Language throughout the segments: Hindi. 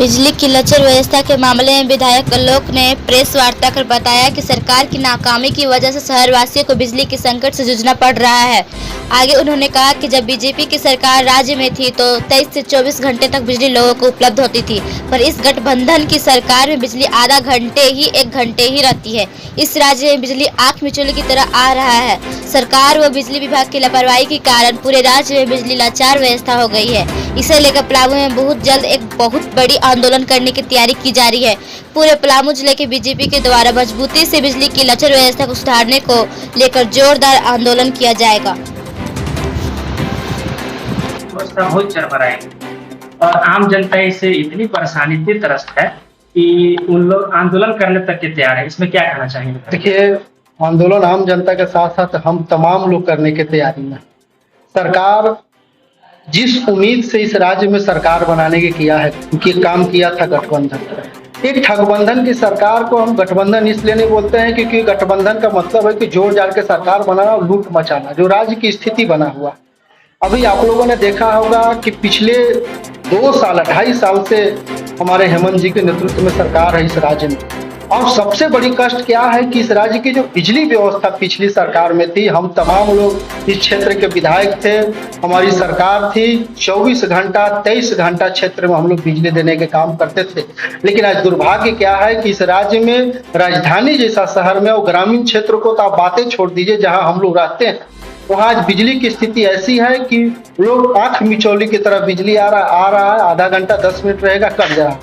बिजली की लचर व्यवस्था के मामले में विधायक आलोक ने प्रेस वार्ता कर बताया कि सरकार की नाकामी की वजह से शहरवासियों को बिजली के संकट से जूझना पड़ रहा है। आगे उन्होंने कहा कि जब बीजेपी की सरकार राज्य में थी तो 23 से 24 घंटे तक बिजली लोगों को उपलब्ध होती थी, पर इस गठबंधन की सरकार में बिजली आधा घंटे ही 1 घंटे ही रहती है। इस राज्य में बिजली आंख मिचौली की तरह आ रहा है। सरकार व बिजली विभाग की लापरवाही के कारण पूरे राज्य में बिजली लाचार व्यवस्था हो गई है। इसे लेकर पलामू में बहुत जल्द एक बहुत बड़ी आंदोलन करने की तैयारी की जा रही है। पूरे पलामू जिले के बीजेपी के द्वारा मजबूती से बिजली की लचर व्यवस्था को सुधारने को लेकर जोरदार आंदोलन किया जाएगा। बहुत चरमराई और आम जनता इससे इतनी परेशानी इतनी त्रस्त है कि उन लोग आंदोलन करने तक के तैयार है। इसमें क्या कहना चाहेंगे? देखिए, आंदोलन आम जनता के साथ साथ हम तमाम लोग करने की तैयारी में। सरकार जिस उम्मीद से इस राज्य में सरकार बनाने के किया है, क्योंकि काम किया था गठबंधन। एक ठगबंधन की सरकार को हम गठबंधन इसलिए नहीं बोलते हैं क्योंकि गठबंधन का मतलब है कि जोड़ जाड़ के सरकार बनाना और लूट मचाना, जो राज्य की स्थिति बना हुआ। अभी आप लोगों ने देखा होगा कि पिछले 2 साल 2.5 साल से हमारे हेमंत जी के नेतृत्व में सरकार है इस राज्य में, और सबसे बड़ी कष्ट क्या है कि इस राज्य की जो बिजली व्यवस्था पिछली सरकार में थी, हम तमाम लोग इस क्षेत्र के विधायक थे, हमारी सरकार थी, 24 घंटा 23 घंटा क्षेत्र में हम लोग बिजली देने के काम करते थे। लेकिन आज दुर्भाग्य क्या है कि इस राज्य में राजधानी जैसा शहर में और ग्रामीण क्षेत्र को तो आप बातें छोड़ दीजिए, जहाँ हम लोग रहते हैं वहाँ आज बिजली की स्थिति ऐसी है कि लोग आंख मिचौली की तरह बिजली आ रहा है, आधा घंटा 10 मिनट रहेगा, कट जा रहा।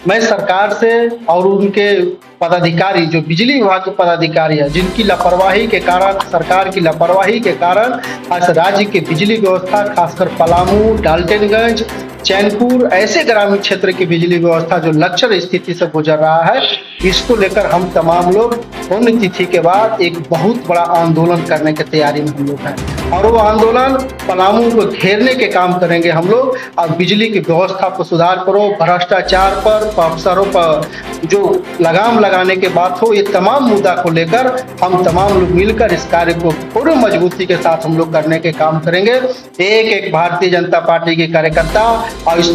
मैं सरकार से और उनके पदाधिकारी, जो बिजली विभाग के पदाधिकारी है, जिनकी लापरवाही के कारण, सरकार की लापरवाही के कारण आज राज्य की बिजली व्यवस्था, खासकर पलामू, डाल्टनगंज, चैनपुर ऐसे ग्रामीण क्षेत्र की बिजली व्यवस्था जो लचर स्थिति से गुजर रहा है, इसको लेकर हम तमाम लोग पुण्यतिथि के बाद एक बहुत बड़ा आंदोलन करने की तैयारी में हम लोग हैं। और वो आंदोलन पलामू को घेरने के काम करेंगे हम लोग। और बिजली की व्यवस्था को सुधार करो, भ्रष्टाचार पर, अफसरों पर जो लगाम लगाने के बात हो, ये तमाम मुद्दा को लेकर हम तमाम लोग मिलकर इस कार्य को पूरी मजबूती के साथ हम लोग करने के काम करेंगे। एक भारतीय जनता पार्टी के कार्यकर्ता और इस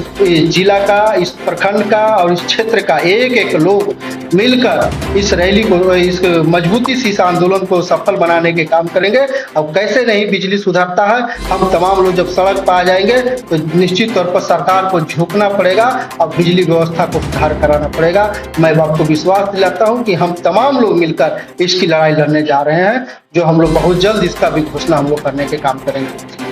जिला का, इस प्रखंड का और इस क्षेत्र का एक लोग मिलकर इस रैली को, इस मजबूती से इस आंदोलन को सफल बनाने के काम करेंगे। अब कैसे नहीं बिजली सुधरता है, हम तमाम लोग जब सड़क पर आ जाएंगे तो निश्चित तौर पर सरकार को झुकना पड़ेगा और बिजली व्यवस्था को सुधार कराना पड़ेगा। मैं आपको विश्वास दिलाता हूं कि हम तमाम लोग मिलकर इसकी लड़ाई लड़ने जा रहे हैं, जो हम लोग बहुत जल्द इसका भी घोषणा हम लोग करने के काम करेंगे।